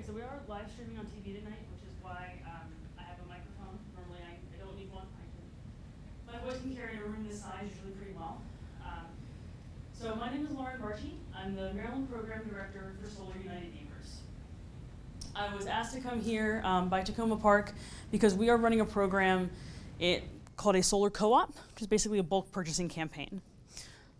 Okay, so we are live streaming on TV tonight, which is why I have a microphone. Normally I don't need one. My voice can carry a room this size usually pretty well. So my name is Lauren Barchi. I'm the Maryland Program Director for Solar United Neighbors. I was asked to come here by Takoma Park because we are running a program called a solar co-op, which is basically a bulk purchasing campaign.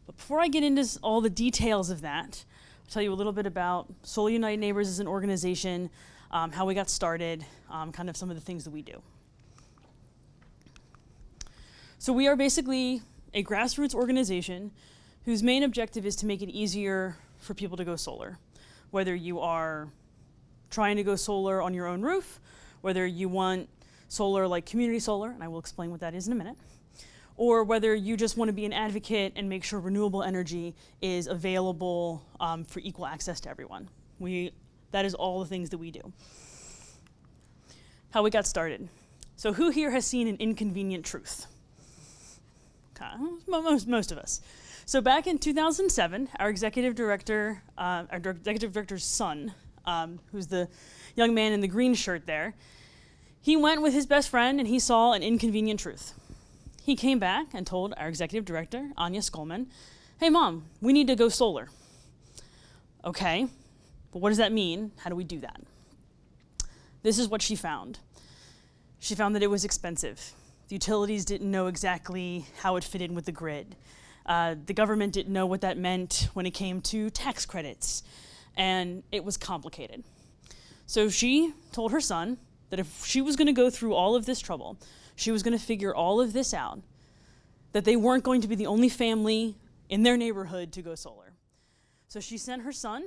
But before I get into all the details of that, I'll tell you a little bit about Solar United Neighbors as an organization, how we got started, kind of some of the things that we do. So we are basically a grassroots organization whose main objective is to make it easier for people to go solar. Whether you are trying to go solar on your own roof, whether you want solar like community solar, and I will explain what that is in a minute, or whether you just want to be an advocate and make sure renewable energy is available for equal access to everyone. That is all the things that we do. How we got started. So who here has seen An Inconvenient Truth? Okay, most of us. So back in 2007, our executive director's son, who's the young man in the green shirt there, he went with his best friend and he saw An Inconvenient Truth. He came back and told our executive director, Anya Skolman, hey mom, we need to go solar. Okay, but what does that mean? How do we do that? This is what she found. She found that it was expensive. The utilities didn't know exactly how it fit in with the grid. The government didn't know what that meant when it came to tax credits, and it was complicated. So she told her son that if she was going to go through all of this trouble, she was going to figure all of this out, that they weren't going to be the only family in their neighborhood to go solar. So she sent her son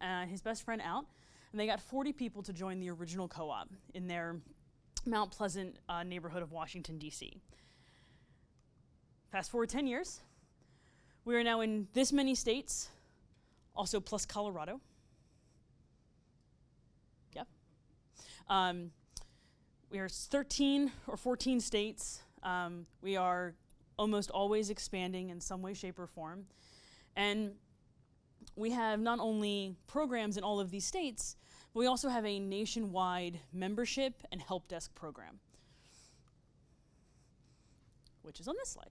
and his best friend out, and they got 40 people to join the original co-op in their Mount Pleasant neighborhood of Washington, D.C. Fast forward 10 years. We are now in this many states, also plus Colorado. Yep. We are 13 or 14 states. We are almost always expanding in some way, shape, or form. And we have not only programs in all of these states, but we also have a nationwide membership and help desk program, which is on this slide.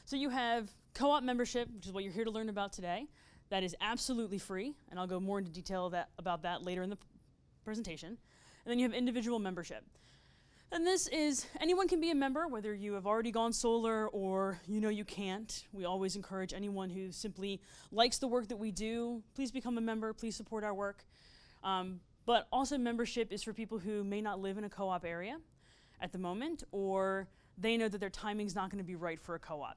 So you have co-op membership, which is what you're here to learn about today. That is absolutely free, and I'll go more into detail about that later in the presentation. And then you have individual membership. And this is, anyone can be a member, whether you have already gone solar or you know you can't. We always encourage anyone who simply likes the work that we do, please become a member, please support our work. But also membership is for people who may not live in a co-op area at the moment, or they know that their timing's not going to be right for a co-op.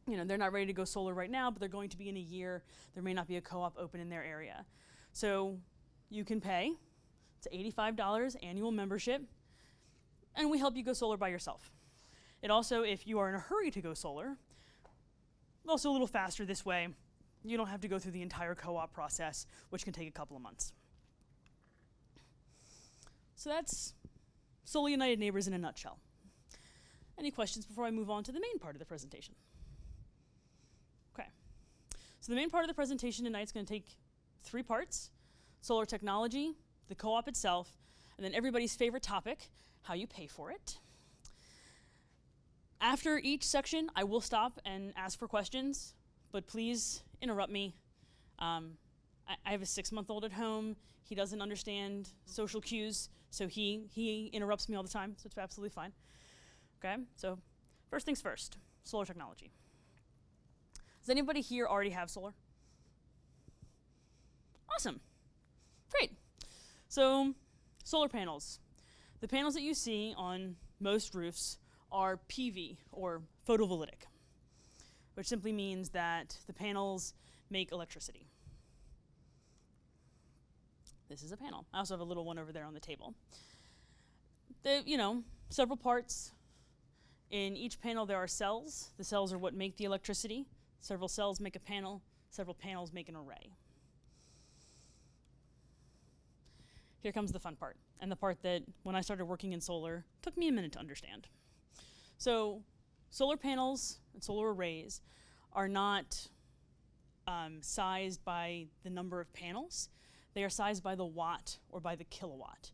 You know, they're not ready to go solar right now, but they're going to be in a year. There may not be a co-op open in their area. So you can pay, it's $85 annual membership, and we help you go solar by yourself. It also, if you are in a hurry to go solar, also a little faster this way. You don't have to go through the entire co-op process, which can take a couple of months. So that's Solar United Neighbors in a nutshell. Any questions before I move on to the main part of the presentation? Okay. So the main part of the presentation tonight is going to take 3 parts: solar technology, the co-op itself, and then everybody's favorite topic, how you pay for it. After each section, I will stop and ask for questions, but please interrupt me. I have a 6-month-old at home. He doesn't understand social cues, so he interrupts me all the time, so it's absolutely fine. Okay, so first things first, solar technology. Does anybody here already have solar? Awesome, great. So solar panels. The panels that you see on most roofs are PV, or photovoltaic, which simply means that the panels make electricity. This is a panel. I also have a little one over there on the table. Several parts. In each panel there are cells. The cells are what make the electricity. Several cells make a panel. Several panels make an array. Here comes the fun part, and the part that, when I started working in solar, took me a minute to understand. So solar panels and solar arrays are not sized by the number of panels. they are sized by the watt or by the kilowatt,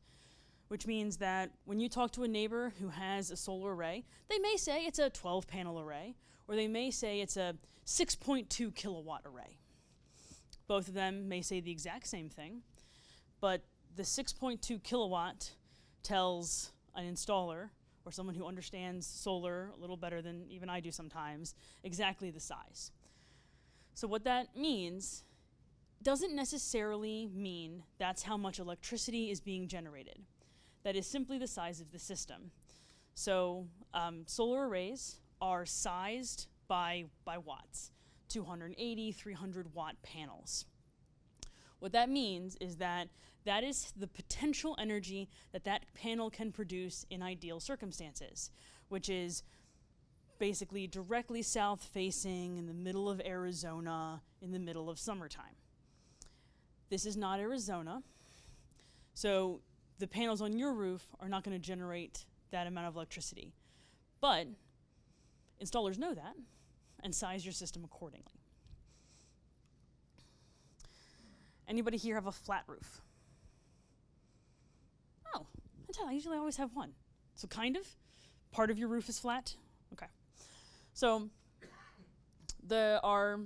which means that when you talk to a neighbor who has a solar array, they may say it's a 12-panel array, or they may say it's a 6.2 kilowatt array. Both of them may say the exact same thing, but the 6.2 kilowatt tells an installer, or someone who understands solar a little better than even I do sometimes, exactly the size. So what that means doesn't necessarily mean that's how much electricity is being generated. That is simply the size of the system. So solar arrays are sized by watts, 280, 300 watt panels. What that means is that that is the potential energy that that panel can produce in ideal circumstances, which is basically directly south facing in the middle of Arizona in the middle of summertime. This is not Arizona, so the panels on your roof are not going to generate that amount of electricity. But installers know that and size your system accordingly. Anybody here have a flat roof? Oh, I usually always have one. So kind of? Part of your roof is flat? Okay. So there are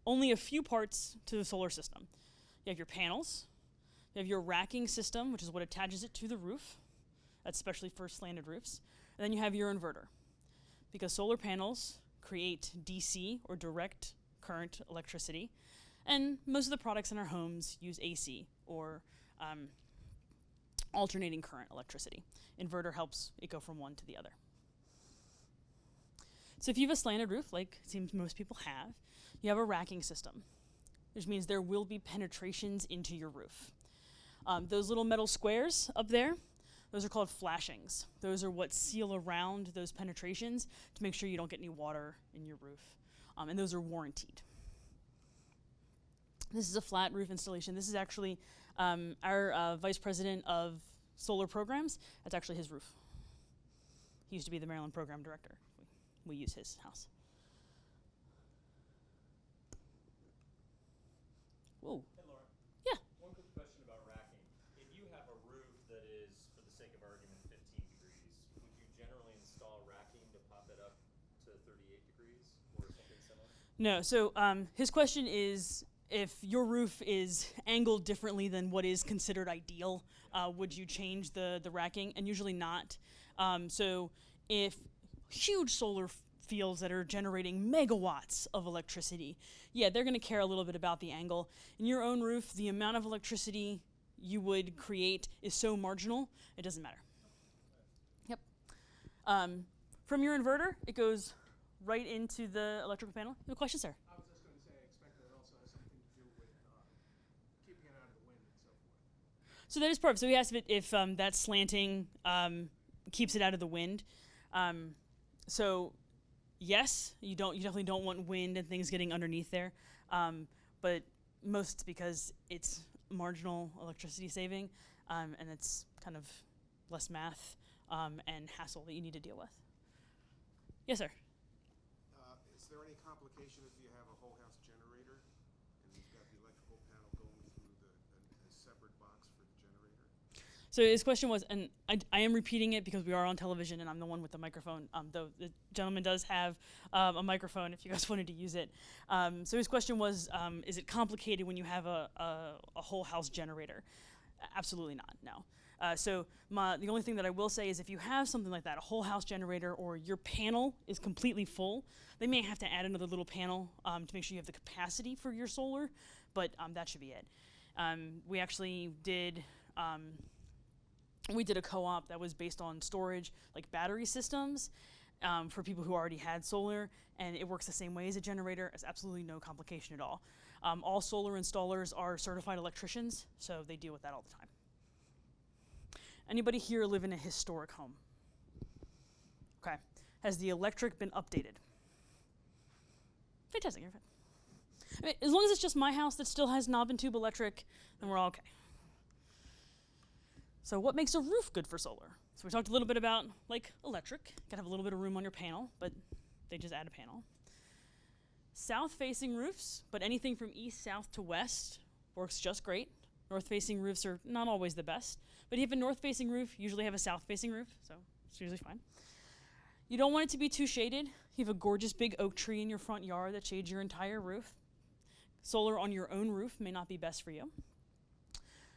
only a few parts to the solar system. You have your panels, you have your racking system, which is what attaches it to the roof. That's especially for slanted roofs. And then you have your inverter. Because solar panels create DC, or direct current electricity, and most of the products in our homes use AC, or alternating current electricity. Inverter helps it go from one to the other. So if you have a slanted roof, like it seems most people have, you have a racking system, which means there will be penetrations into your roof. Those little metal squares up there, those are called flashings. Those are what seal around those penetrations to make sure you don't get any water in your roof. And those are warrantied. This is a flat roof installation. This is actually our vice president of solar programs. That's actually his roof. He used to be the Maryland program director. We use his house. Whoa. Hey, Laura. Yeah. One quick question about racking. If you have a roof that is, for the sake of argument, 15 degrees, would you generally install racking to pop it up to 38 degrees or something similar? No. So his question is, if your roof is angled differently than what is considered ideal, would you change the racking? And usually not. So if huge solar fields that are generating megawatts of electricity, yeah, they're going to care a little bit about the angle. In your own roof, the amount of electricity you would create is so marginal, it doesn't matter. Yep. From your inverter, it goes right into the electrical panel. You have a question, sir? I was just going to say, I expect that it also has something to do with keeping it out of the wind and so forth. So that is part of it. So he asked if that slanting keeps it out of the wind. So yes, you definitely don't want wind and things getting underneath there. But most because it's marginal electricity saving, and it's kind of less math and hassle that you need to deal with. Yes, sir. Is there any complication if you have a whole house generator and you've got the electrical panel going through a separate box for the generator? So his question was, and I am repeating it because we are on television and I'm the one with the microphone, though the gentleman does have a microphone if you guys wanted to use it. So his question was, is it complicated when you have a whole house generator? Absolutely not, no. So the only thing that I will say is if you have something like that, a whole house generator, or your panel is completely full, they may have to add another little panel to make sure you have the capacity for your solar, but that should be it. We actually did a co-op that was based on storage, like battery systems, for people who already had solar, and it works the same way as a generator. It's absolutely no complication at all. All solar installers are certified electricians, so they deal with that all the time. Anybody here live in a historic home? Okay. Has the electric been updated? Fantastic, you're fine. I mean, as long as it's just my house that still has knob and tube electric, then we're all okay. So what makes a roof good for solar? So we talked a little bit about, like, electric. You gotta have a little bit of room on your panel, but they just add a panel. South-facing roofs, but anything from east, south to west works just great. North-facing roofs are not always the best, but if you have a north-facing roof, you usually have a south-facing roof, so it's usually fine. You don't want it to be too shaded. You have a gorgeous big oak tree in your front yard that shades your entire roof. Solar on your own roof may not be best for you.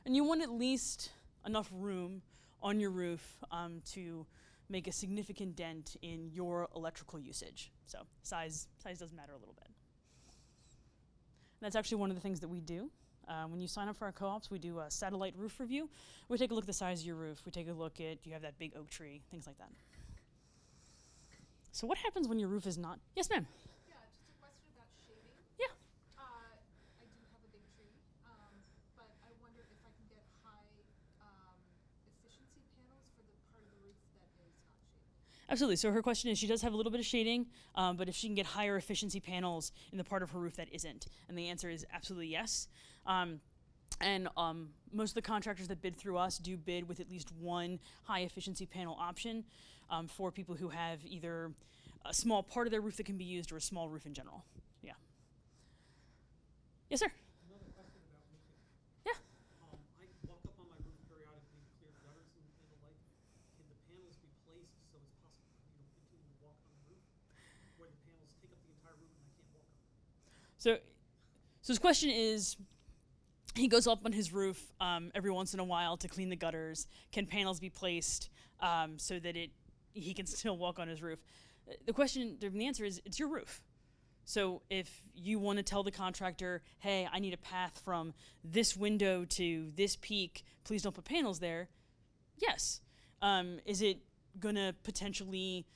And you want at least enough room on your roof to make a significant dent in your electrical usage. So size does matter a little bit. And that's actually one of the things that we do. When you sign up for our co-ops, we do a satellite roof review. We take a look at the size of your roof. We take a look at, do you have that big oak tree, things like that. So what happens when your roof is not? Yes, ma'am. Yeah, just a question about shading. Yeah. I do have a big tree, but I wonder if I can get high efficiency panels for the part of the roof that is not shaded. Absolutely. So her question is, she does have a little bit of shading, but if she can get higher efficiency panels in the part of her roof that isn't. And the answer is absolutely yes. Most of the contractors that bid through us do bid with at least one high efficiency panel option for people who have either a small part of their roof that can be used or a small roof in general. Yeah. Yes, sir. Another question about roofing. Yeah. I walk up on my roof periodically to clear gutters and the like. Can the panels be placed so it's possible for me to continue to walk on the roof? Where the panels take up the entire roof and I can't walk on it? So his question is, he goes up on his roof every once in a while to clean the gutters. Can panels be placed so that he can still walk on his roof? The answer is, it's your roof. So if you want to tell the contractor, hey, I need a path from this window to this peak, please don't put panels there, yes. Is it going to potentially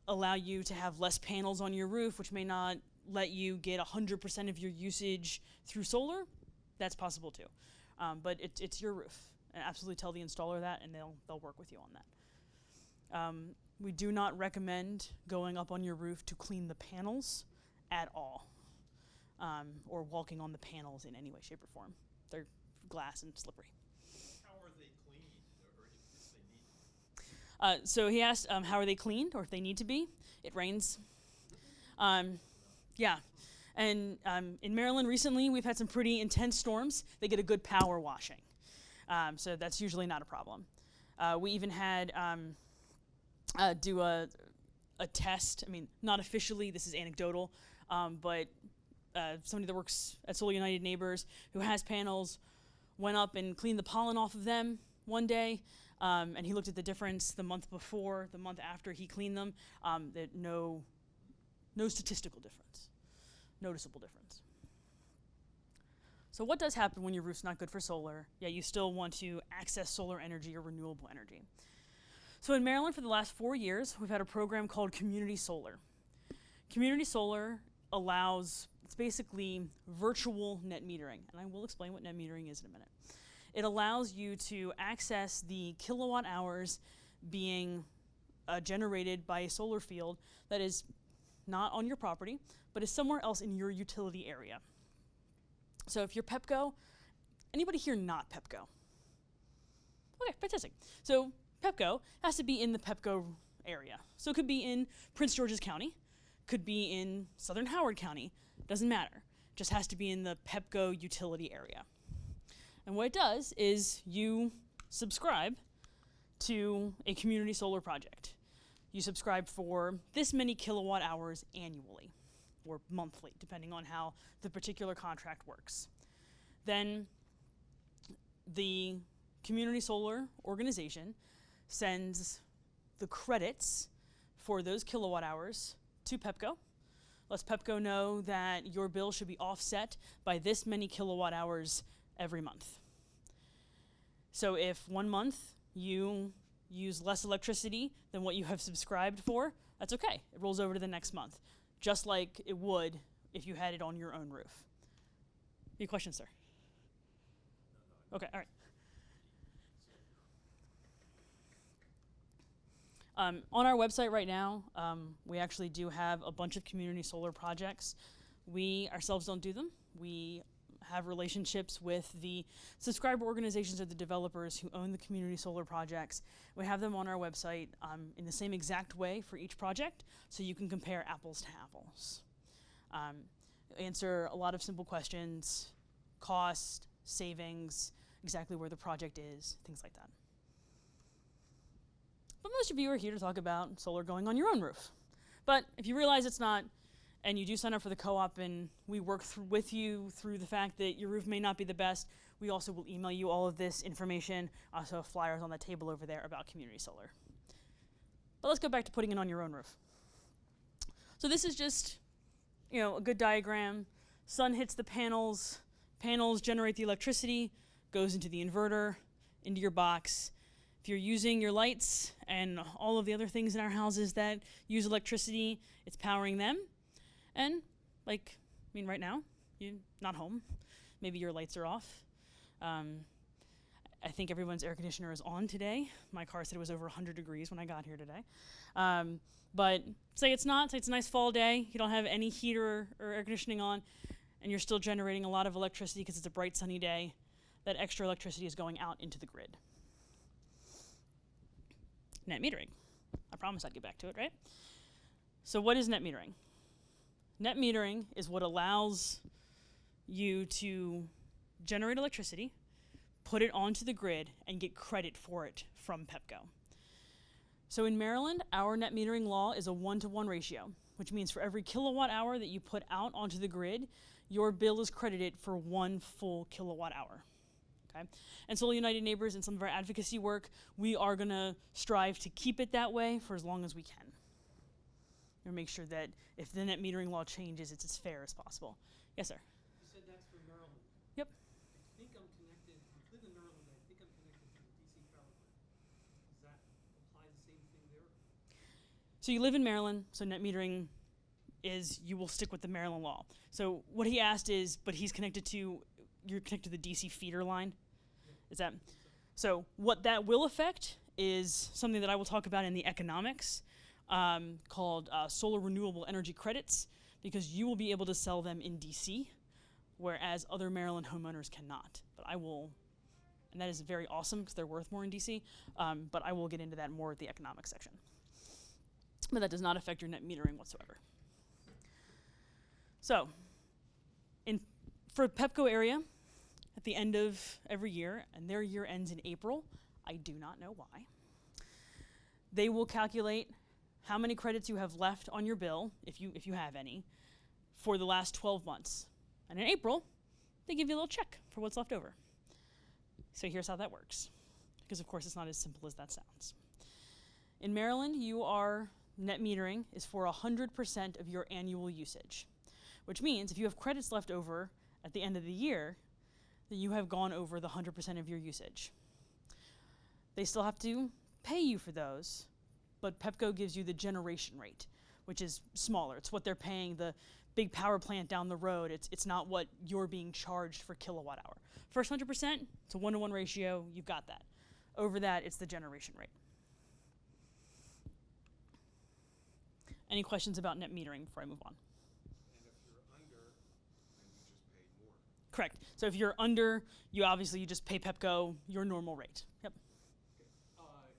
allow you to have less panels on your roof, which may not let you get 100% of your usage through solar? That's possible too. But it's your roof. And absolutely tell the installer that, and they'll work with you on that. We do not recommend going up on your roof to clean the panels at all, or walking on the panels in any way, shape, or form. They're glass and slippery. How are they cleaned, or if they need to be? So he asked, how are they cleaned, or if they need to be? It rains. Yeah. And in Maryland recently, we've had some pretty intense storms. They get a good power washing. So that's usually not a problem. We even had do a test. I mean, not officially, this is anecdotal, but somebody that works at Solar United Neighbors who has panels went up and cleaned the pollen off of them one day, and he looked at the difference the month before, the month after he cleaned them. That no statistical difference, noticeable difference. So what does happen when your roof's not good for solar? Yeah, you still want to access solar energy or renewable energy. So in Maryland for the last 4 years, we've had a program called Community Solar. Community Solar allows, it's basically virtual net metering, and I will explain what net metering is in a minute. It allows you to access the kilowatt hours being generated by a solar field that is not on your property, but is somewhere else in your utility area. So if you're Pepco, anybody here not Pepco? Okay, fantastic. So Pepco has to be in the Pepco area. So it could be in Prince George's County, could be in Southern Howard County, doesn't matter. It just has to be in the Pepco utility area. And what it does is you subscribe to a community solar project. You subscribe for this many kilowatt hours annually or monthly, depending on how the particular contract works. Then the community solar organization sends the credits for those kilowatt hours to Pepco. Lets Pepco know that your bill should be offset by this many kilowatt hours every month. So if 1 month you use less electricity than what you have subscribed for, that's okay. It rolls over to the next month, just like it would if you had it on your own roof. Any questions, sir? Okay, all right. On our website right now, we actually do have a bunch of community solar projects. We ourselves don't do them. We have relationships with the subscriber organizations or the developers who own the community solar projects. We have them on our website in the same exact way for each project, so you can compare apples to apples. Answer a lot of simple questions, cost, savings, exactly where the project is, things like that. But most of you are here to talk about solar going on your own roof. But if you realize it's not, and you do sign up for the co-op and we work with you through the fact that your roof may not be the best, we also will email you all of this information, also flyers on the table over there about community solar. But let's go back to putting it on your own roof. So this is just, a good diagram. Sun hits the panels, panels generate the electricity, goes into the inverter, into your box. If you're using your lights and all of the other things in our houses that use electricity, it's powering them. And right now, you're not home. Maybe your lights are off. I think everyone's air conditioner is on today. My car said it was over 100 degrees when I got here today. But say it's not, say it's a nice fall day, you don't have any heater or air conditioning on, and you're still generating a lot of electricity because it's a bright sunny day, that extra electricity is going out into the grid. Net metering. I promised I'd get back to it, right? So what is net metering? Net metering is what allows you to generate electricity, put it onto the grid, and get credit for it from PEPCO. So in Maryland, our net metering law is a 1-to-1 ratio, which means for every kilowatt hour that you put out onto the grid, your bill is credited for 1 full kilowatt hour. Okay? And Solar United Neighbors and some of our advocacy work, we are going to strive to keep it that way for as long as we can. Or make sure that if the net metering law changes, it's as fair as possible. Yes, sir? You said that's for Maryland. Yep. I think I'm connected, I live in Maryland, I think I'm connected to the DC power grid. Does that apply the same thing there? So you live in Maryland, so net metering is, you will stick with the Maryland law. So what he asked is, but you're connected to the DC feeder line? Is that? So what that will affect is something that I will talk about in the economics, called solar renewable energy credits, because you will be able to sell them in DC, whereas other Maryland homeowners cannot. But I will, and that is very awesome because they're worth more in DC, but I will get into that more at the economics section. But that does not affect your net metering whatsoever. So, for PEPCO area, at the end of every year, and their year ends in April, I do not know why, they will calculate how many credits you have left on your bill, if you have any, for the last 12 months. And in April, they give you a little check for what's left over. So here's how that works, because of course it's not as simple as that sounds. In Maryland, net metering is for 100% of your annual usage, which means if you have credits left over at the end of the year, then you have gone over the 100% of your usage. They still have to pay you for those, but PEPCO gives you the generation rate, which is smaller. It's what they're paying the big power plant down the road. It's not what you're being charged for kilowatt hour. First 100%, it's a 1-to-1 ratio, you've got that. Over that, it's the generation rate. Any questions about net metering before I move on? And if you're under, then you just pay more. Correct. So if you're under, you just pay PEPCO your normal rate. Yep.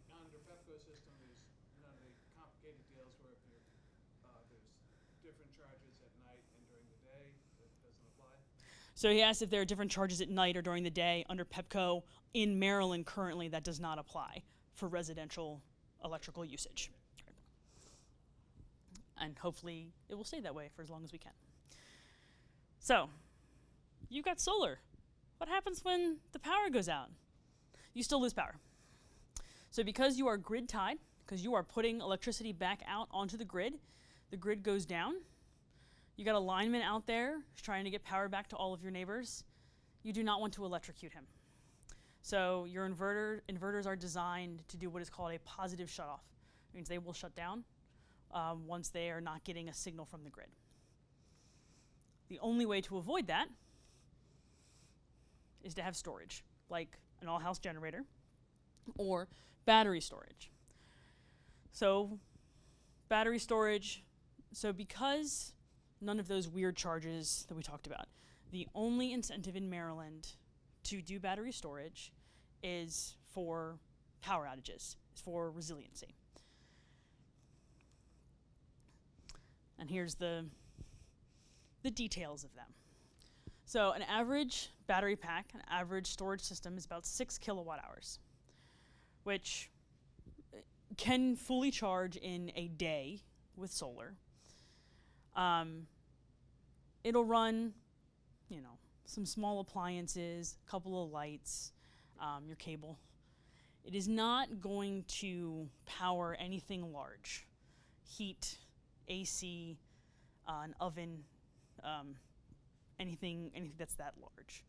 Under PEPCO system, there's none of the complicated deals where if you're, there's different charges at night and during the day, that doesn't apply? So he asked if there are different charges at night or during the day. Under PEPCO in Maryland currently, that does not apply for residential electrical usage. And hopefully it will stay that way for as long as we can. So, you've got solar. What happens when the power goes out? You still lose power. So because you are grid tied, because you are putting electricity back out onto the grid goes down. You got a lineman out there who's trying to get power back to all of your neighbors. You do not want to electrocute him. So your inverters are designed to do what is called a positive shutoff. It means they will shut down once they are not getting a signal from the grid. The only way to avoid that is to have storage, like an all-house generator or battery storage. So battery storage, so because none of those weird charges that we talked about, the only incentive in Maryland to do battery storage is for power outages, it's for resiliency. And here's the details of them. So an average battery pack, an average storage system is about 6 kilowatt hours, which can fully charge in a day with solar. It'll run, you know, some small appliances, a couple of lights, your cable. It is not going to power anything large. Heat, AC, an oven, anything that's that large.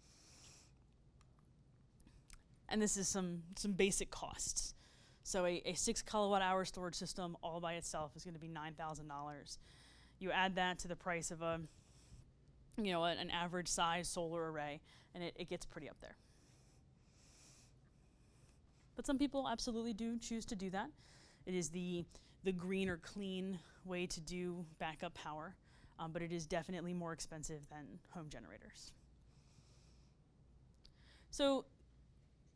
And this is some basic costs. So a 6 kilowatt hour storage system all by itself is going to be $9,000. You add that to the price of an average size solar array, and it gets pretty up there. But some people absolutely do choose to do that. It is the green or clean way to do backup power, but it is definitely more expensive than home generators. So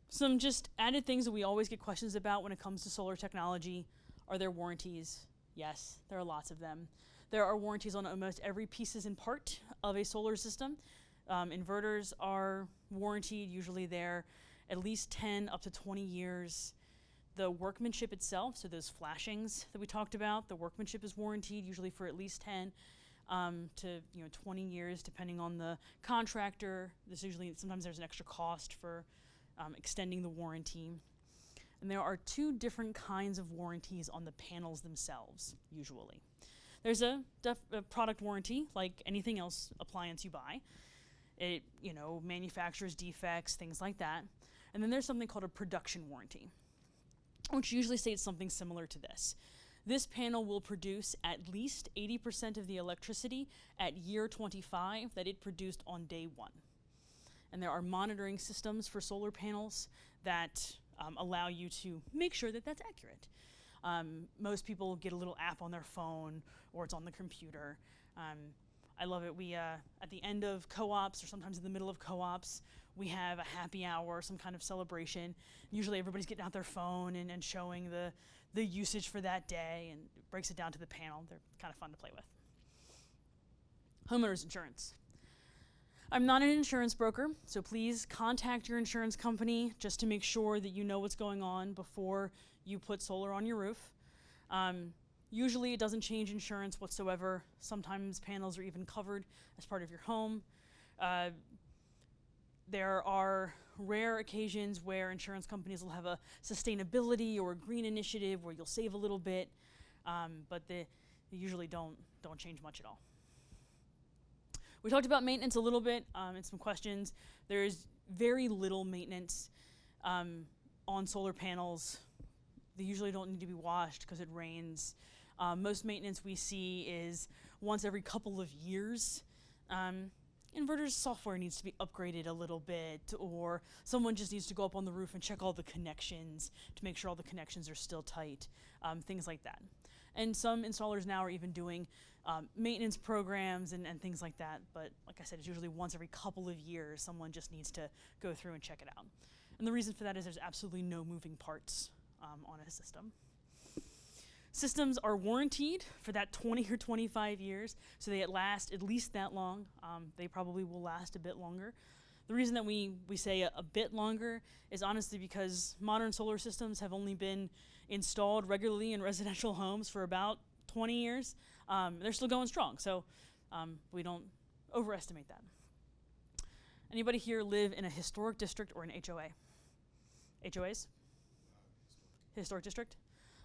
some just added things that we always get questions about when it comes to solar technology. Are there warranties? Yes, there are lots of them. There are warranties on almost every pieces and part of a solar system. Inverters are warranted, usually they're at least 10 up to 20 years. The workmanship itself, so those flashings that we talked about, the workmanship is warranted, usually for at least 10 to 20 years, depending on the contractor. Sometimes there's an extra cost for extending the warranty. And there are 2 different kinds of warranties on the panels themselves, usually. There's a product warranty, like anything else appliance you buy. It manufactures defects, things like that. And then there's something called a production warranty, which usually states something similar to this. This panel will produce at least 80% of the electricity at year 25 that it produced on day 1. And there are monitoring systems for solar panels that allow you to make sure that that's accurate. Most people get a little app on their phone or it's on the computer. I love it. We, at the end of co-ops or sometimes in the middle of co-ops, we have a happy hour, some kind of celebration. Usually everybody's getting out their phone and showing the usage for that day, and it breaks it down to the panel. They're kind of fun to play with. Homeowners insurance. I'm not an insurance broker, so please contact your insurance company just to make sure that you know what's going on before you put solar on your roof. Usually it doesn't change insurance whatsoever. Sometimes panels are even covered as part of your home. There are rare occasions where insurance companies will have a sustainability or a green initiative where you'll save a little bit, but they usually don't change much at all. We talked about maintenance a little bit in some questions. There's very little maintenance on solar panels. They usually don't need to be washed because it rains. Most maintenance we see is once every couple of years. Inverters software needs to be upgraded a little bit, or someone just needs to go up on the roof and check all the connections to make sure all the connections are still tight, things like that. And some installers now are even doing maintenance programs and things like that, but like I said, it's usually once every couple of years someone just needs to go through and check it out. And the reason for that is there's absolutely no moving parts on a system. Systems are warranted for that 20 or 25 years, so they last at least that long. They probably will last a bit longer. The reason that we say a bit longer is honestly because modern solar systems have only been installed regularly in residential homes for about 20 years. They're still going strong, so we don't overestimate that. Anybody here live in a historic district or an HOA? HOAs? Historic district?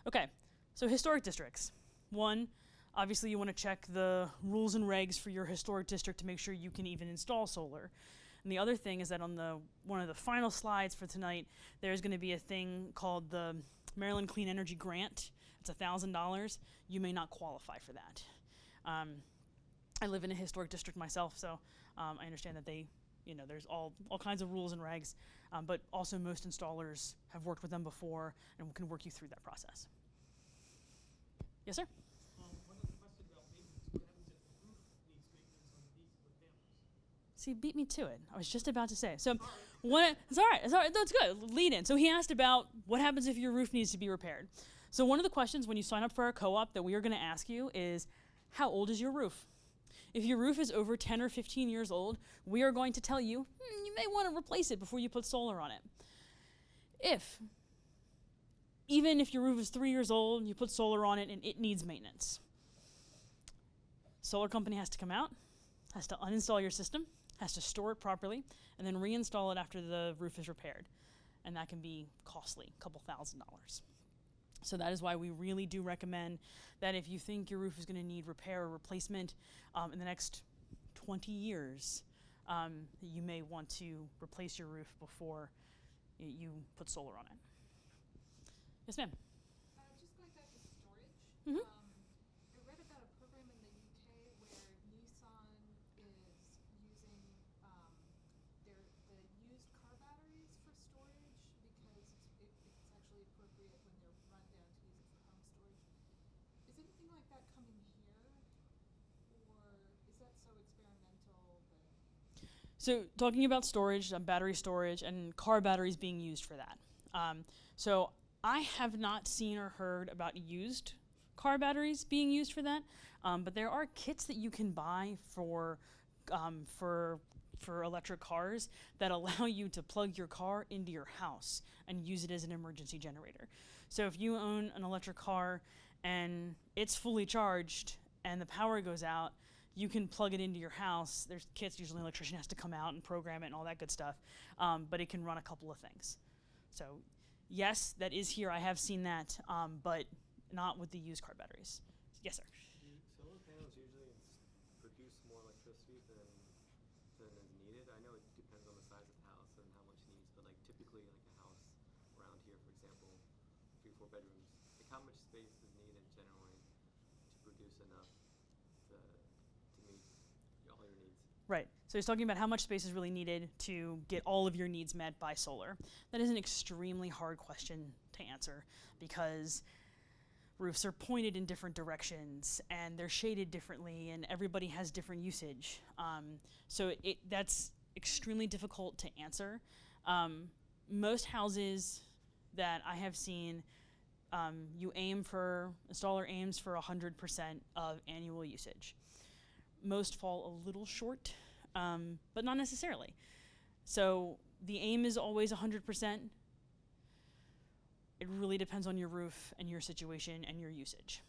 Okay, so historic districts. One, obviously you want to check the rules and regs for your historic district to make sure you can even install solar. And the other thing is that on one of the final slides for tonight, there's going to be a thing called the Maryland Clean Energy Grant. It's $1,000. You may not qualify for that. I live in a historic district myself, so I understand that there's all kinds of rules and regs, but also most installers have worked with them before and can work you through that process. Yes, sir? One other question about maintenance. What happens if the roof needs maintenance underneath the panels? See, beat me to it. I was just about to say. So, it's all right. That's good. Lead in. So he asked about what happens if your roof needs to be repaired. So one of the questions when you sign up for our co-op that we are going to ask you is, how old is your roof? If your roof is over 10 or 15 years old, we are going to tell you, you may want to replace it before you put solar on it. Even if your roof is 3 years old, you put solar on it and it needs maintenance. Solar company has to come out, has to uninstall your system, has to store it properly, and then reinstall it after the roof is repaired. And that can be costly, a couple $1,000s. So that is why we really do recommend that if you think your roof is going to need repair or replacement in the next 20 years, you may want to replace your roof before you put solar on it. Yes, ma'am. Just going back to storage. Mhm. I read about a program in the UK where Nissan is using the used car batteries for storage because it's actually appropriate when they're run down to use it for home storage. Is anything like that coming here, or is that so experimental that? So talking about storage, battery storage, and car batteries being used for that. So I have not seen or heard about used car batteries being used for that, but there are kits that you can buy for electric cars that allow you to plug your car into your house and use it as an emergency generator. So if you own an electric car and it's fully charged and the power goes out, you can plug it into your house. There's kits, usually an electrician has to come out and program it and all that good stuff, but it can run a couple of things. So yes, that is here. I have seen that, but not with the used car batteries. Yes, sir. Do solar panels usually produce more electricity than is needed? I know it depends on the size of the house and how much it needs, but like typically like a house around here, for example, 3-4 bedrooms, like how much space is needed generally to produce enough to meet all your needs? Right. So he's talking about how much space is really needed to get all of your needs met by solar. That is an extremely hard question to answer because roofs are pointed in different directions and they're shaded differently and everybody has different usage. So that's extremely difficult to answer. Most houses that I have seen, installer aims for 100% of annual usage. Most fall a little short, but not necessarily. So the aim is always 100%. It really depends on your roof and your situation and your usage.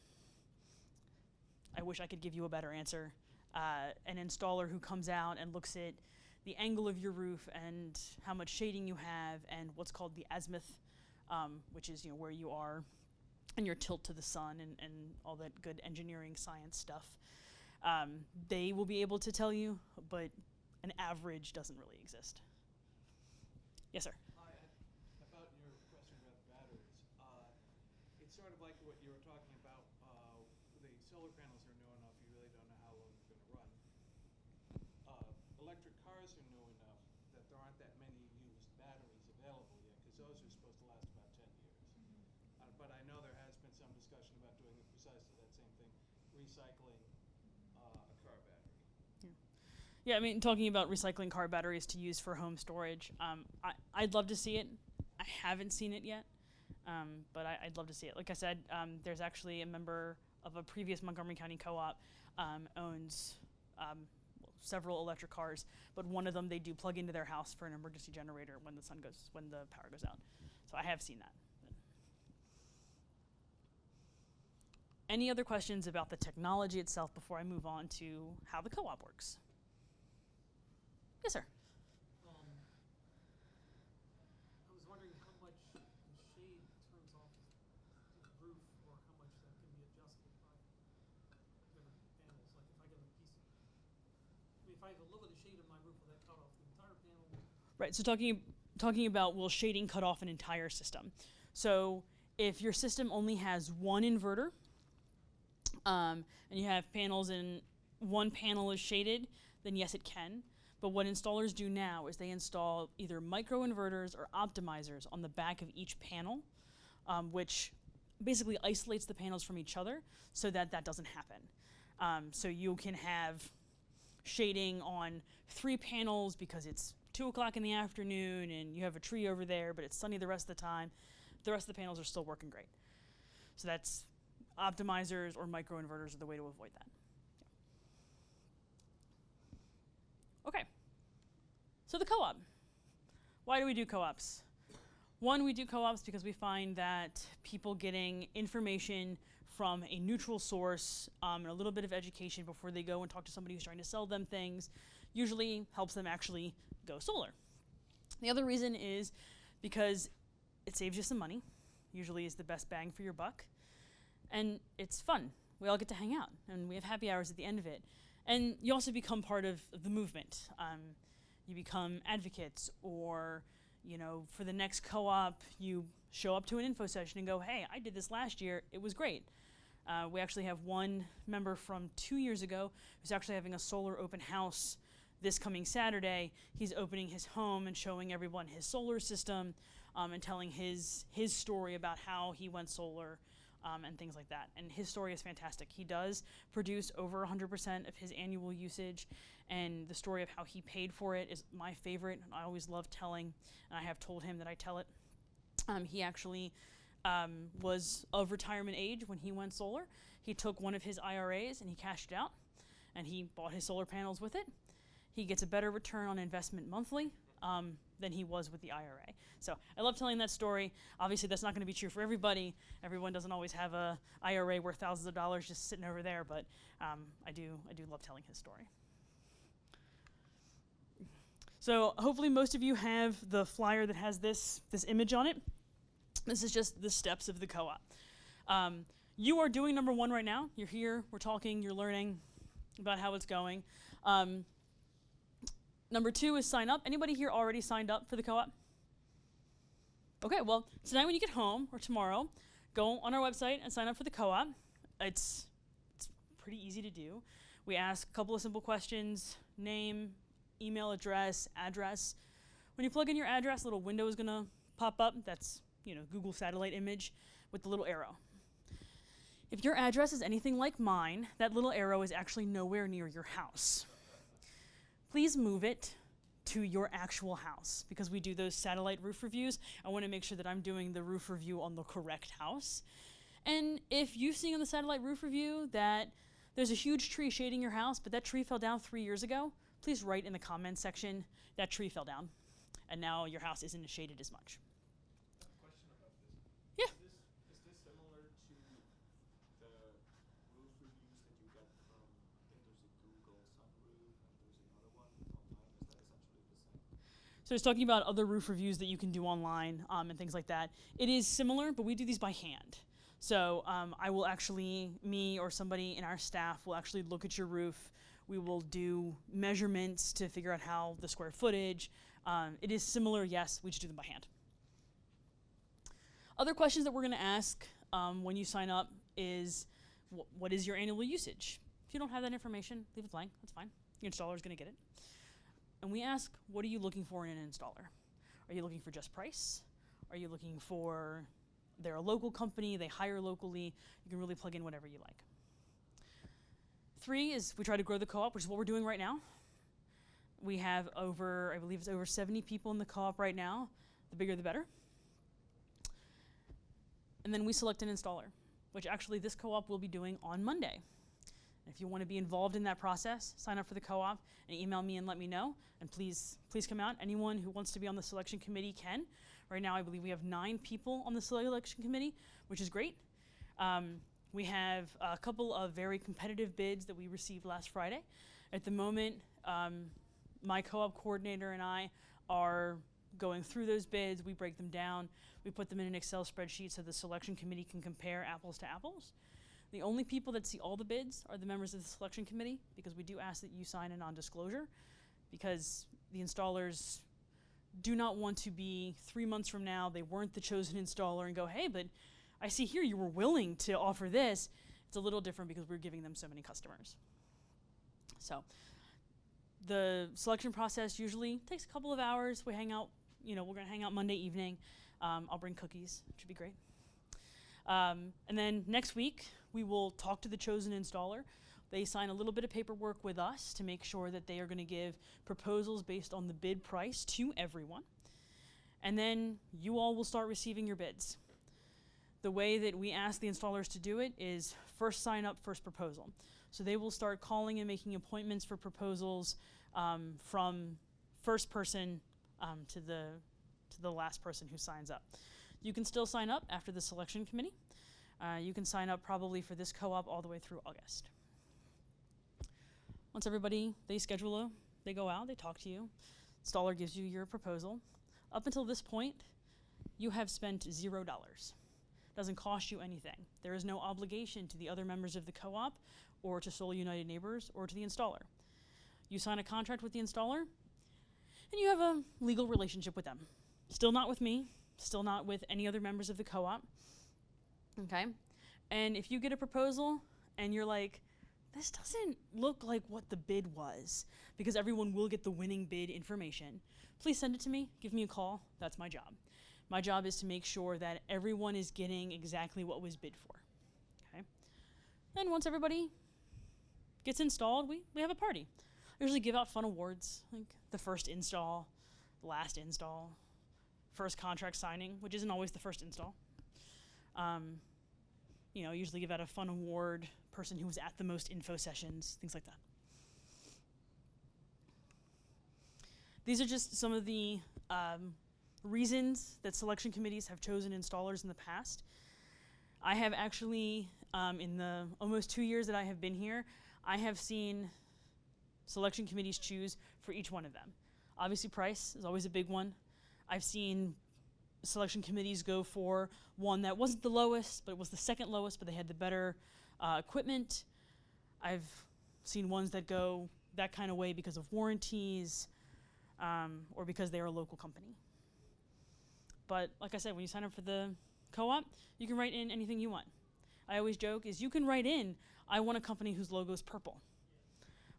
I wish I could give you a better answer. An installer who comes out and looks at the angle of your roof and how much shading you have and what's called the azimuth, which is where you are and your tilt to the sun and all that good engineering science stuff. They will be able to tell you, but an average doesn't really exist. Yes, sir. Hi, about your question about the batteries. It's sort of like what you were talking about. The solar panels are new enough, you really don't know how long they're going to run. Electric cars are new enough that there aren't that many used batteries available yet, because those are supposed to last about 10 years. But I know there has been some discussion about doing precisely that same thing, recycling a car battery. Yeah, I mean, talking about recycling car batteries to use for home storage, I'd love to see it. I haven't seen it yet, but I'd love to see it. Like I said, there's actually a member of a previous Montgomery County co-op owns several electric cars, but one of them they do plug into their house for an emergency generator when the power goes out. So I have seen that. Any other questions about the technology itself before I move on to how the co-op works? Yes, sir. I was wondering how much the shade turns off the roof, or how much that can be adjusted by different panels. Like if I get a piece, if I have a little bit of shade in my roof, will that cut off the entire panel? Right. So talking about will shading cut off an entire system? So if your system only has one inverter, and you have panels and one panel is shaded, then yes, it can. But what installers do now is they install either microinverters or optimizers on the back of each panel, which basically isolates the panels from each other so that doesn't happen. So you can have shading on 3 panels because it's 2 o'clock in the afternoon and you have a tree over there, but it's sunny the rest of the time. The rest of the panels are still working great. So that's optimizers or microinverters are the way to avoid that. Okay, so the co-op. Why do we do co-ops? One, we do co-ops because we find that people getting information from a neutral source and a little bit of education before they go and talk to somebody who's trying to sell them things usually helps them actually go solar. The other reason is because it saves you some money, usually is the best bang for your buck, and it's fun. We all get to hang out, and we have happy hours at the end of it. And you also become part of the movement. You become advocates, or for the next co-op, you show up to an info session and go, hey, I did this last year, it was great. We actually have one member from 2 years ago who's actually having a solar open house this coming Saturday. He's opening his home and showing everyone his solar system and telling his story about how he went solar and things like that. And his story is fantastic. He does produce over 100% of his annual usage, and the story of how he paid for it is my favorite. I always love telling, and I have told him that I tell it. He actually was of retirement age when he went solar. He took one of his IRAs and he cashed it out, and he bought his solar panels with it. He gets a better return on investment monthly than he was with the IRA. So I love telling that story. Obviously, that's not going to be true for everybody. Everyone doesn't always have a IRA worth thousands of dollars just sitting over there, but I do love telling his story. So hopefully most of you have the flyer that has this image on it. This is just the steps of the co-op. You are doing number one right now. You're here, we're talking, you're learning about how it's going. Number two is sign up. Anybody here already signed up for the co-op? Okay, well, tonight when you get home, or tomorrow, go on our website and sign up for the co-op. It's pretty easy to do. We ask a couple of simple questions: name, email address, address. When you plug in your address, a little window is gonna pop up. That's Google satellite image with the little arrow. If your address is anything like mine, that little arrow is actually nowhere near your house. Please move it to your actual house, because we do those satellite roof reviews. I want to make sure that I'm doing the roof review on the correct house. And if you see on the satellite roof review that there's a huge tree shading your house, but that tree fell down 3 years ago, please write in the comments section that tree fell down and now your house isn't shaded as much. Question about this. Yeah. Is this similar to the roof reviews that you get from, I think there's a Google sunroof and there's another one online? Is that essentially the same? So it's talking about other roof reviews that you can do online and things like that. It is similar, but we do these by hand. So I will actually, me or somebody in our staff will actually look at your roof. We will do measurements to figure out how the square footage. It is similar, yes, we just do them by hand. Other questions that we're going to ask when you sign up is, what is your annual usage? If you don't have that information, leave it blank, that's fine. Your installer is going to get it. And we ask, what are you looking for in an installer? Are you looking for just price? Are you looking for, they're a local company, they hire locally, you can really plug in whatever you like. 3 is we try to grow the co-op, which is what we're doing right now. We have over, I believe it's over 70 people in the co-op right now. The bigger the better. And then we select an installer, which actually this co-op will be doing on Monday. If you want to be involved in that process, sign up for the co-op and email me and let me know. And please come out. Anyone who wants to be on the selection committee can. Right now I believe we have 9 people on the selection committee, which is great. We have a couple of very competitive bids that we received last Friday. At the moment, my co-op coordinator and I are going through those bids. We break them down. We put them in an Excel spreadsheet so the selection committee can compare apples to apples. The only people that see all the bids are the members of the selection committee, because we do ask that you sign a non-disclosure, because the installers do not want to be 3 months from now, they weren't the chosen installer, and go, hey, but I see here you were willing to offer this. It's a little different because we're giving them so many customers. So the selection process usually takes a couple of hours. We hang out, we're going to hang out Monday evening. I'll bring cookies, which would be great. And then next week, we will talk to the chosen installer. They sign a little bit of paperwork with us to make sure that they are going to give proposals based on the bid price to everyone. And then you all will start receiving your bids. The way that we ask the installers to do it is first sign up, first proposal. So they will start calling and making appointments for proposals from first person to the last person who signs up. You can still sign up after the selection committee. You can sign up probably for this co-op all the way through August. Once everybody, they go out, they talk to you. Installer gives you your proposal. Up until this point, you have spent $0. Doesn't cost you anything. There is no obligation to the other members of the co-op or to Solar United Neighbors or to the installer. You sign a contract with the installer and you have a legal relationship with them. Still not with me, still not with any other members of the co-op. Okay? And if you get a proposal and you're like, this doesn't look like what the bid was, because everyone will get the winning bid information, please send it to me, give me a call, that's my job. My job is to make sure that everyone is getting exactly what was bid for, okay? Then once everybody gets installed, we have a party. I usually give out fun awards, like the first install, last install, first contract signing, which isn't always the first install. You know, usually give out a fun award, person who was at the most info sessions, things like that. These are just some of the reasons that selection committees have chosen installers in the past. I have actually, in the almost 2 years that I have been here, I have seen selection committees choose for each one of them. Obviously price is always a big one. I've seen selection committees go for one that wasn't the lowest, but it was the second lowest, but they had the better equipment. I've seen ones that go that kind of way because of warranties or because they're a local company. But like I said, when you sign up for the co-op, you can write in anything you want. I always joke is you can write in, I want a company whose logo is purple.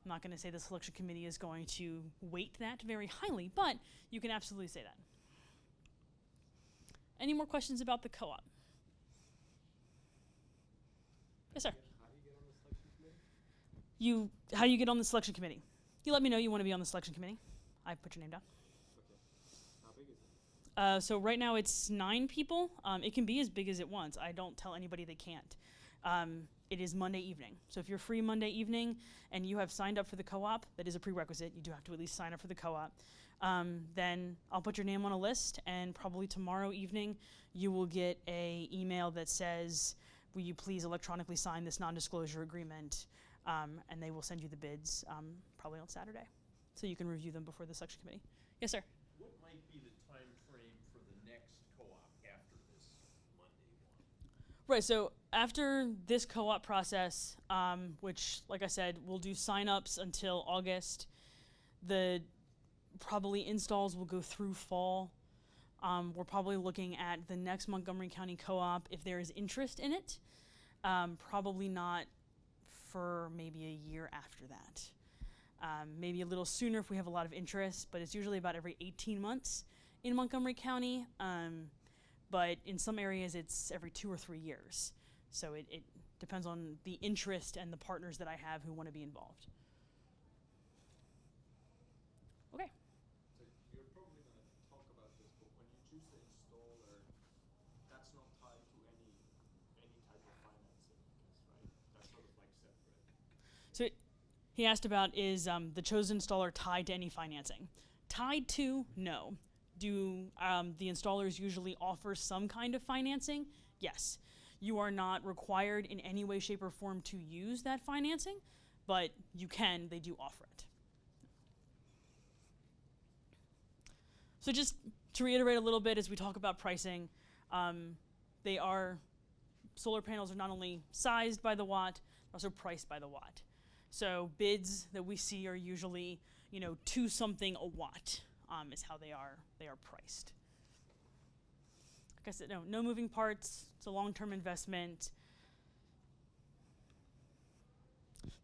I'm not going to say the selection committee is going to weight that very highly, but you can absolutely say that. Any more questions about the co-op? Yes, sir. How do you get on the selection committee? How do you get on the selection committee? You let me know you want to be on the selection committee. I put your name down. Okay. How big is it? So right now it's 9 people. It can be as big as it wants. I don't tell anybody they can't. It is Monday evening. So if you're free Monday evening and you have signed up for the co-op, that is a prerequisite. You do have to at least sign up for the co-op. Then I'll put your name on a list, and probably tomorrow evening you will get an email that says, will you please electronically sign this non-disclosure agreement, and they will send you the bids probably on Saturday. So you can review them before the selection committee. Yes, sir? What might be the time frame for the next co-op after this Monday one? Right, so after this co-op process, which, like I said, we'll do sign-ups until August, the probably installs will go through fall. We're probably looking at the next Montgomery County co-op if there is interest in it. Probably not for maybe a year after that. Maybe a little sooner if we have a lot of interest, but it's usually about every 18 months in Montgomery County. But in some areas it's every 2 or 3 years. So it depends on the interest and the partners that I have who want to be involved. Okay. So you're probably going to talk about this, but when you choose the installer, that's not tied to any type of financing, I guess, right? That's sort of like separate. So he asked about is the chosen installer tied to any financing? Tied to, no. Do the installers usually offer some kind of financing? Yes. You are not required in any way, shape, or form to use that financing, but you can, they do offer it. So just to reiterate a little bit as we talk about pricing, solar panels are not only sized by the watt, they're also priced by the watt. So bids that we see are usually, $2 something a watt is how they are priced. Like I said, no moving parts. It's a long-term investment.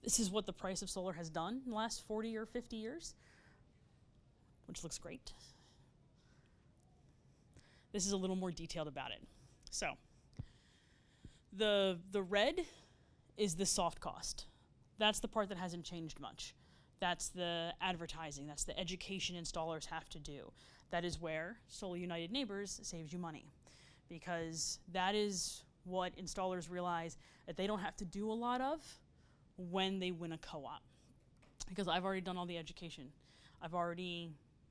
This is what the price of solar has done in the last 40 or 50 years, which looks great. This is a little more detailed about it. So the red is the soft cost. That's the part that hasn't changed much. That's the advertising. That's the education installers have to do. That is where Solar United Neighbors saves you money, because that is what installers realize that they don't have to do a lot of when they win a co-op. Because I've already done all the education.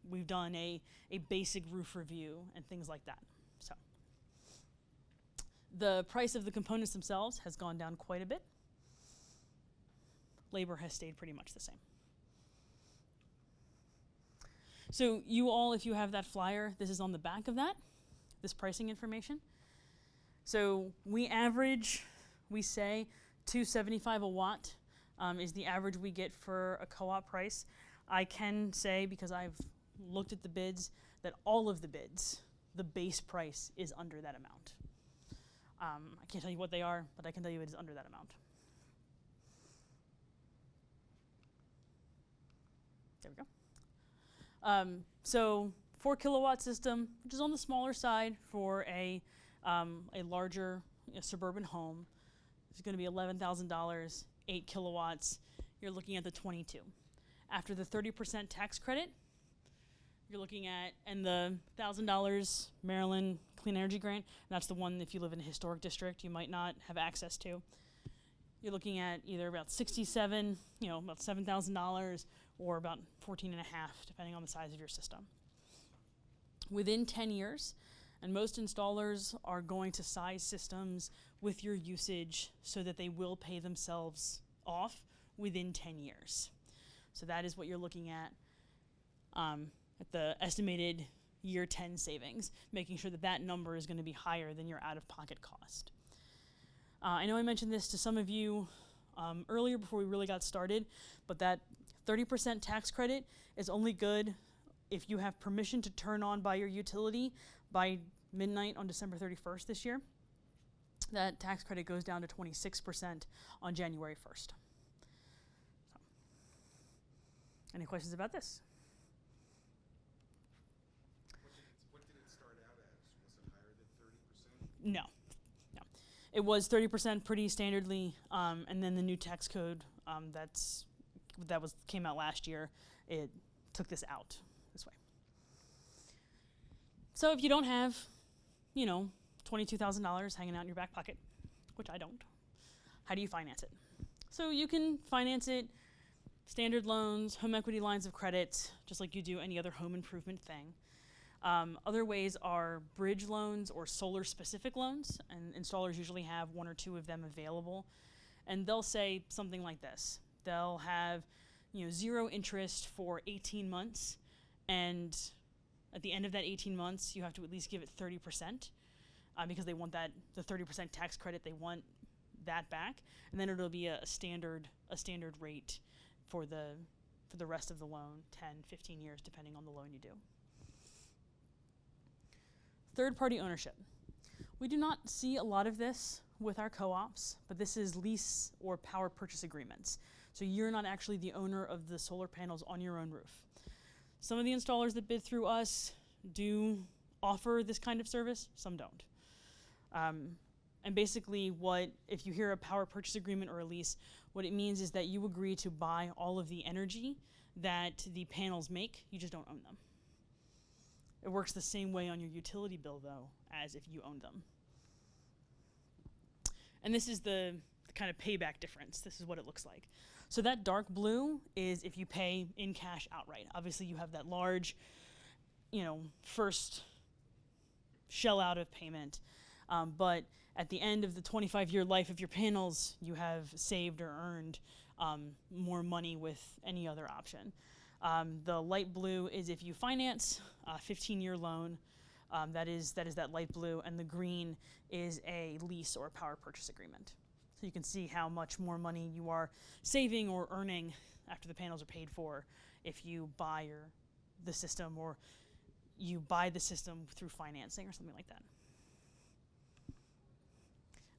We've done a basic roof review and things like that. So the price of the components themselves has gone down quite a bit. Labor has stayed pretty much the same. So you all, if you have that flyer, this is on the back of that, this pricing information. So we say $2.75 a watt is the average we get for a co-op price. I can say, because I've looked at the bids, that all of the bids, the base price is under that amount. I can't tell you what they are, but I can tell you it is under that amount. There we go. So 4 kilowatt system, which is on the smaller side for a larger suburban home. It's going to be $11,000, 8 kilowatts. You're looking at the 22. After the 30% tax credit, you're looking at, and the $1,000 Maryland Clean Energy Grant, that's the one if you live in a historic district you might not have access to. You're looking at either about about $7,000 or about 14.5, depending on the size of your system. Within 10 years, and most installers are going to size systems with your usage so that they will pay themselves off within 10 years. So that is what you're looking at the estimated year 10 savings, making sure that that number is going to be higher than your out-of-pocket cost. I know I mentioned this to some of you earlier before we really got started, but that 30% tax credit is only good if you have permission to turn on by your utility by midnight on December 31st this year. That tax credit goes down to 26% on January 1st. So, any questions about this? What did it start out as? Was it higher than 30%? No. It was 30% pretty standardly, and then the new tax code came out last year, it took this out this way. So if you don't have, $22,000 hanging out in your back pocket, which I don't, how do you finance it? So you can finance it standard loans, home equity lines of credit, just like you do any other home improvement thing. Other ways are bridge loans or solar-specific loans, and installers usually have 1 or 2 of them available. And they'll say something like this. They'll have 0 interest for 18 months, and at the end of that 18 months, you have to at least give it 30%, because they want the 30% tax credit, they want that back, and then it'll be a standard rate for the rest of the loan, 10, 15 years, depending on the loan you do. Third-party ownership. We do not see a lot of this with our co-ops, but this is lease or power purchase agreements. So you're not actually the owner of the solar panels on your own roof. Some of the installers that bid through us do offer this kind of service, some don't. And basically if you hear a power purchase agreement or a lease, what it means is that you agree to buy all of the energy that the panels make, you just don't own them. It works the same way on your utility bill, though, as if you owned them. And this is the kind of payback difference. This is what it looks like. So that dark blue is if you pay in cash outright. Obviously, you have that large, first shell out of payment. But at the end of the 25-year life of your panels, you have saved or earned more money with any other option. The light blue is if you finance a 15-year loan, that is that light blue, and the green is a lease or a power purchase agreement. So you can see how much more money you are saving or earning after the panels are paid for if you buy the system, or you buy the system through financing or something like that.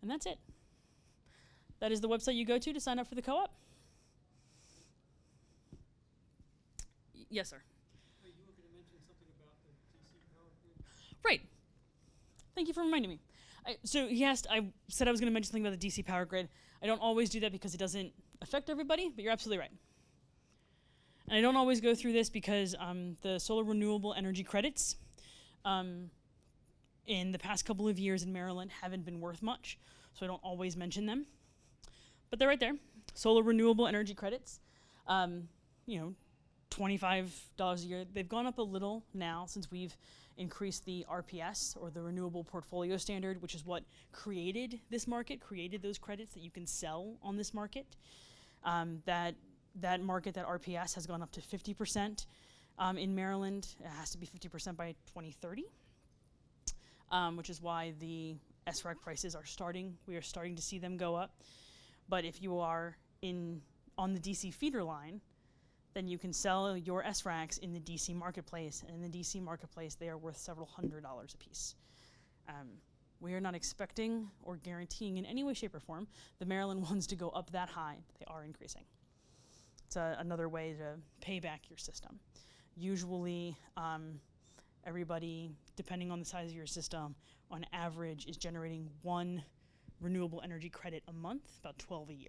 And that's it. That is the website you go to sign up for the co-op. Yes, sir. You were going to mention something about the DC power grid. Right. Thank you for reminding me. I said I was going to mention something about the DC power grid. I don't always do that because it doesn't affect everybody, but you're absolutely right. And I don't always go through this because the solar renewable energy credits in the past couple of years in Maryland haven't been worth much, so I don't always mention them. But they're right there. Solar renewable energy credits, you know, $25 a year. They've gone up a little now since we've increased the RPS, or the Renewable Portfolio Standard, which is what created this market, created those credits that you can sell on this market. That market, that RPS, has gone up to 50% in Maryland. It has to be 50% by 2030, which is why the SREC prices are we are starting to see them go up. But if you are on the DC feeder line, then you can sell your SRACs in the DC marketplace, and in the DC marketplace, they are worth several $100s a piece. We are not expecting or guaranteeing in any way, shape, or form the Maryland ones to go up that high. They are increasing. It's another way to pay back your system. Usually, everybody, depending on the size of your system, on average is generating 1 renewable energy credit a month, about 12 a year.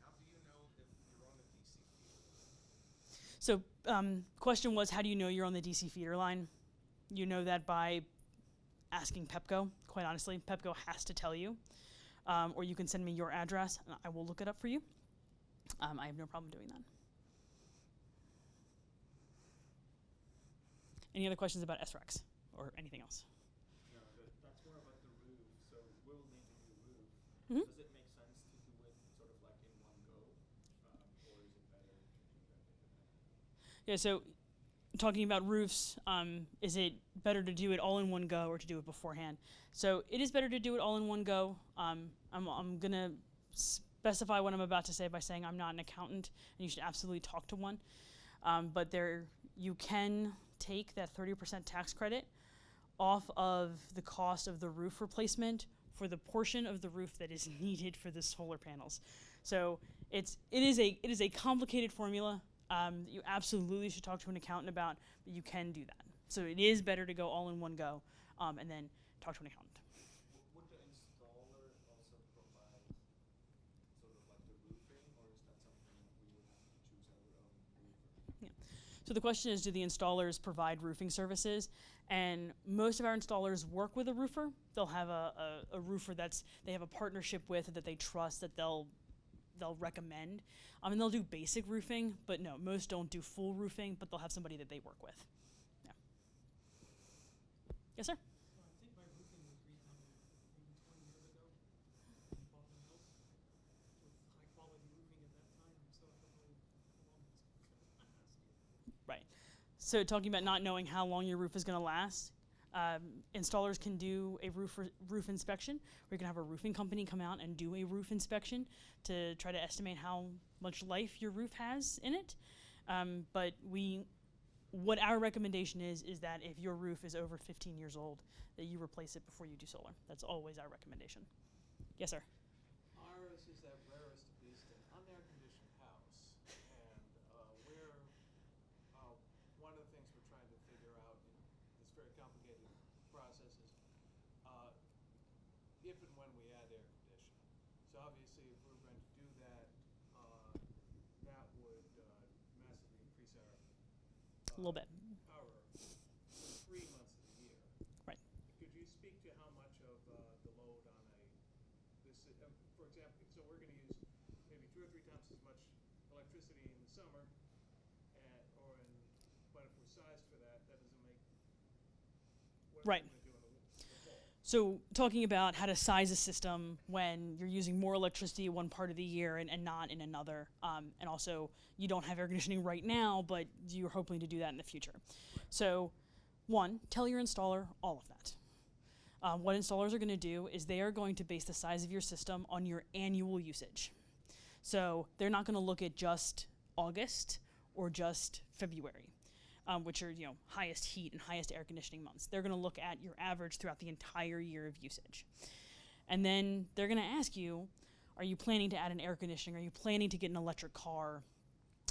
How do you know if you're on the DC feeder? So question was, how do you know you're on the DC feeder line? You know that by asking Pepco, quite honestly. Pepco has to tell you. Or you can send me your address, and I will look it up for you. I have no problem doing that. Any other questions about SRECs or anything else? No, that's more about the roof. So we'll need a new roof. Mhm. Does it make sense to do it sort of like in one go? Or is it better to do that independently? Yeah, so talking about roofs, is it better to do it all in one go or to do it beforehand? So it is better to do it all in one go. I'm going to specify what I'm about to say by saying I'm not an accountant, and you should absolutely talk to one. But you can take that 30% tax credit off of the cost of the roof replacement for the portion of the roof that is needed for the solar panels. So it is a complicated formula that you absolutely should talk to an accountant about, but you can do that. So it is better to go all in one go, and then talk to an accountant. Would the installer also provide sort of like the roofing, or is that something we would have to choose our own roofer? So the question is, do the installers provide roofing services? And most of our installers work with a roofer. They'll have a roofer they have a partnership with, that they trust, that they'll recommend. And they'll do basic roofing, but no, most don't do full roofing, but they'll have somebody that they work with. Yeah. Yes, sir? I think my roofing was redone maybe 20 years ago. I bought my house with high quality roofing at that time, so I don't know how long it's going to last. Right. So talking about not knowing how long your roof is going to last, installers can do a roof inspection, or you can have a roofing company come out and do a roof inspection to try to estimate how much life your roof has in it. But what our recommendation is that if your roof is over 15 years old, that you replace it before you do solar. That's always our recommendation. Yes, sir? Ours is that rarest beast, an unair-conditioned house, and one of the things we're trying to figure out in this very complicated process is if and when we add air conditioning. So obviously, if we're going to do that, that would massively increase our A little bit. power 3 months of the year. Right. Could you speak to how much of the load on for example, so we're going to use maybe 2 or 3 times as much electricity in the summer, but if we're sized for that, that doesn't make what Right. we're going to do in the fall. So talking about how to size a system when you're using more electricity in one part of the year and not in another, and also you don't have air conditioning right now, but you're hoping to do that in the future. So one, tell your installer all of that. What installers are going to do is they are going to base the size of your system on your annual usage. So they're not going to look at just August or just February, which are highest heat and highest air conditioning months. They're going to look at your average throughout the entire year of usage. And then they're going to ask you, are you planning to add an air conditioning? Are you planning to get an electric car?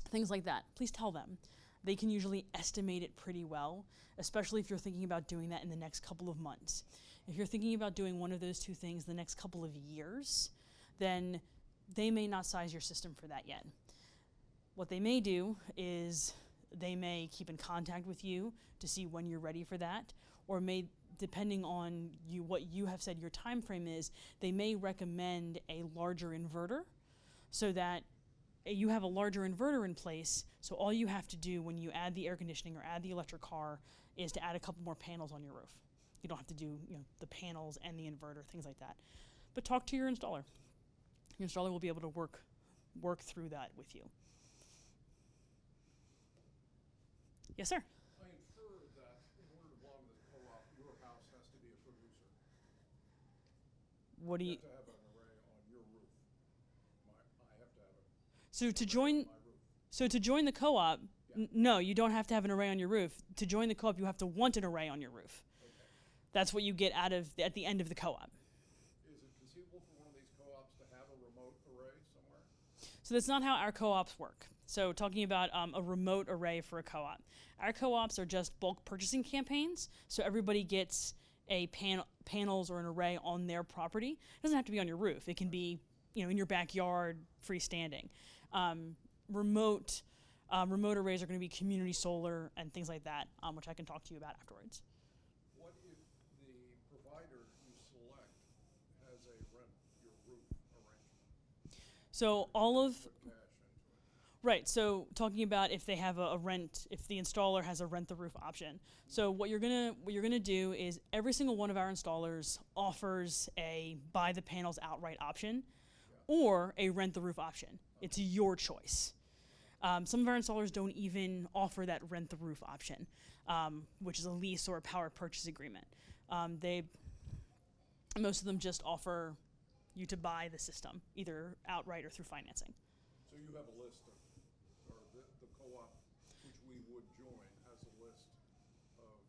Things like that. Please tell them. They can usually estimate it pretty well, especially if you're thinking about doing that in the next couple of months. If you're thinking about doing one of those two things the next couple of years, then they may not size your system for that yet. What they may do is they may keep in contact with you to see when you're ready for that, or depending on what you have said your time frame is, they may recommend a larger inverter so that you have a larger inverter in place. So all you have to do when you add the air conditioning or add the electric car is to add a couple more panels on your roof. You don't have to do the panels and the inverter, things like that. But talk to your installer. Your installer will be able to work through that with you. Yes, sir. I infer that in order to belong to the co-op, your house has to be a producer. What do you? You have to have an array on your roof. I have to have it. So to join. My roof. So to join the co-op, Yeah. no, you don't have to have an array on your roof. To join the co-op, you have to want an array on your roof. Okay. That's what you get at the end of the co-op. Is it conceivable for one of these co-ops to have a remote array somewhere? So that's not how our co-ops work. So talking about a remote array for a co-op. Our co-ops are just bulk purchasing campaigns, so everybody gets a panels or an array on their property. It doesn't have to be on your roof. It can be in your backyard, freestanding. Remote arrays are going to be community solar and things like that, which I can talk to you about afterwards. What if the provider you select has a rent your roof arrangement? So all of Put cash into it. right. So talking about if they have a rent, if the installer has a rent the roof option. So what you're gonna do is every single one of our installers offers a buy the panels outright option, or a rent the roof option. It's your choice. Some of our installers don't even offer that rent the roof option, which is a lease or a power purchase agreement. Most of them just offer you to buy the system, either outright or through financing. So you have a list of, or the co-op which we would join has a list of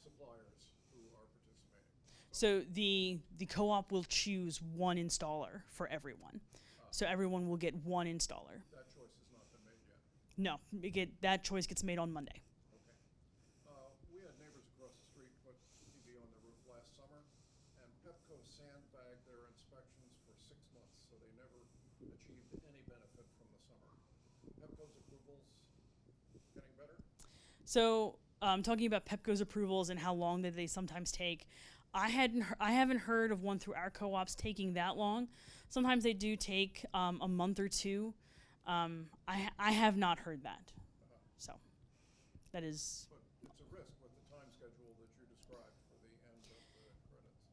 suppliers who are participating. So the co-op will choose one installer for everyone. So everyone will get one installer. That choice has not been made yet. No, that choice gets made on Monday. Okay. We had neighbors across the street put TV on their roof last summer, and Pepco sandbagged their inspections for 6 months, so they never achieved any benefit from the summer. Pepco's approvals getting better? So talking about Pepco's approvals and how long that they sometimes take, I haven't heard of one through our co-ops taking that long. Sometimes they do take a month or two. I have not heard that. So that is. But it's a risk with the time schedule that you described for the end of the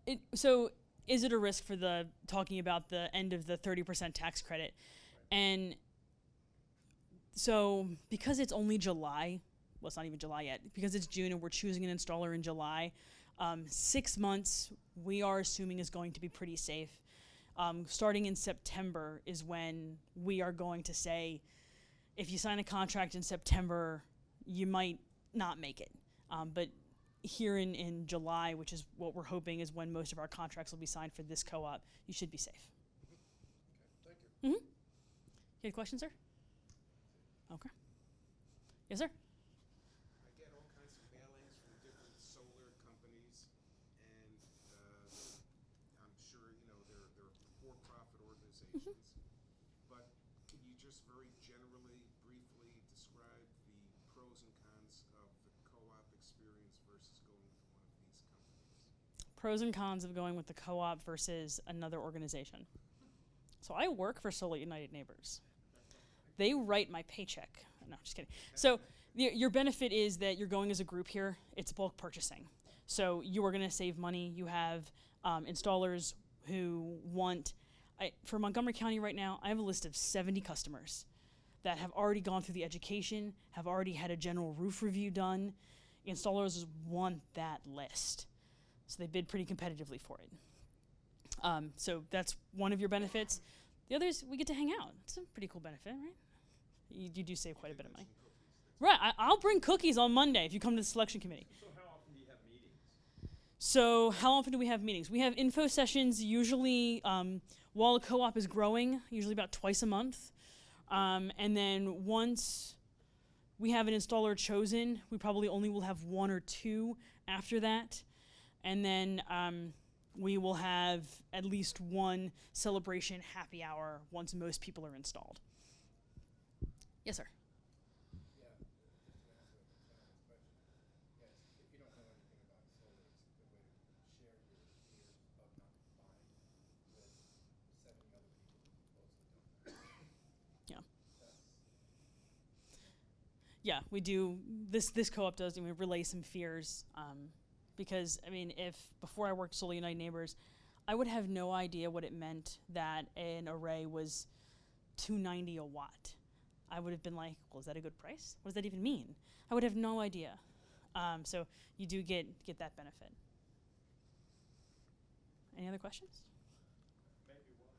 credits. So is it a risk for talking about the end of the 30% tax credit? And so because it's only July, well, it's not even July yet, because it's June and we're choosing an installer in July, 6 months we are assuming is going to be pretty safe. Starting in September is when we are going to say, if you sign a contract in September, you might not make it. But here in July, which is what we're hoping is when most of our contracts will be signed for this co-op, you should be safe. Okay, thank you. You had a question, sir? Okay. Yes, sir? I get all kinds of mailings from different solar companies, and I'm sure they're for-profit organizations. But can you just very generally, briefly describe the pros and cons of the co-op experience versus going with one of these companies? Pros and cons of going with the co-op versus another organization. So I work for Solar United Neighbors. They write my paycheck. No, just kidding. So your benefit is that you're going as a group here. It's bulk purchasing. So you are going to save money. You have installers who want, for Montgomery County right now, I have a list of 70 customers that have already gone through the education, have already had a general roof review done. Installers want that list. So they bid pretty competitively for it. So that's one of your benefits. The other is we get to hang out. It's a pretty cool benefit, right? You do save quite a bit of money. Right, I'll bring cookies on Monday if you come to the selection committee. So how often do you have meetings? So how often do we have meetings? We have info sessions usually, while the co-op is growing, usually about twice a month. And then once we have an installer chosen, we probably only will have 1 or 2 after that. And then we will have at least 1 celebration happy hour once most people are installed. Yes, sir. Yeah, just to answer the gentleman's question, yes, if you don't know anything about solar, it's a good way to Yeah, we do. This co-op does, and we relay some fears. Because I mean, if before I worked solely United Neighbors, I would have no idea what it meant that an array was $290 a watt. I would have been like, well, is that a good price? What does that even mean? I would have no idea. So you do get that benefit. Any other questions? Maybe one.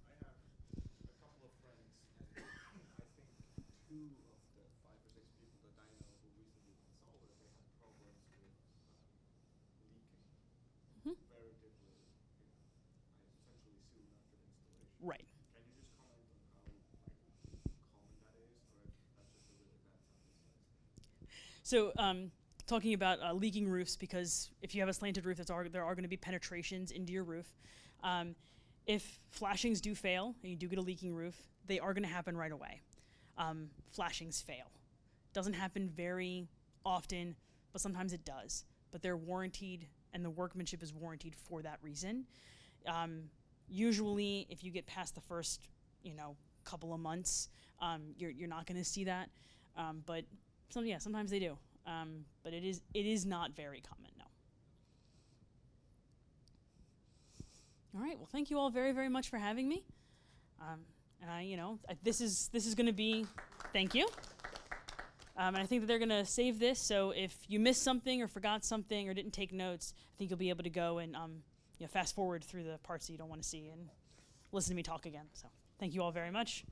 I have a couple of friends, and I think 2 of the 5 or 6 people that I know who recently went solar, they had problems with leaking Mhm. very essentially soon after the installation. Right. Can you just comment on how common that is, or if that's just a really bad sample size? So talking about leaking roofs, because if you have a slanted roof, there are going to be penetrations into your roof. If flashings do fail, and you do get a leaking roof, they are going to happen right away. Flashings fail. Doesn't happen very often, but sometimes it does. But they're warranted, and the workmanship is warranted for that reason. Usually, if you get past the first, couple of months, you're not going to see that. But sometimes they do. But it is not very common, no. All right. Well, thank you all very, very much for having me. And this is going to be. Thank you. And I think that they're going to save this. So if you missed something or forgot something or didn't take notes, I think you'll be able to go and fast forward through the parts that you don't want to see and listen to me talk again. So thank you all very much.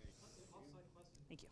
Thank you.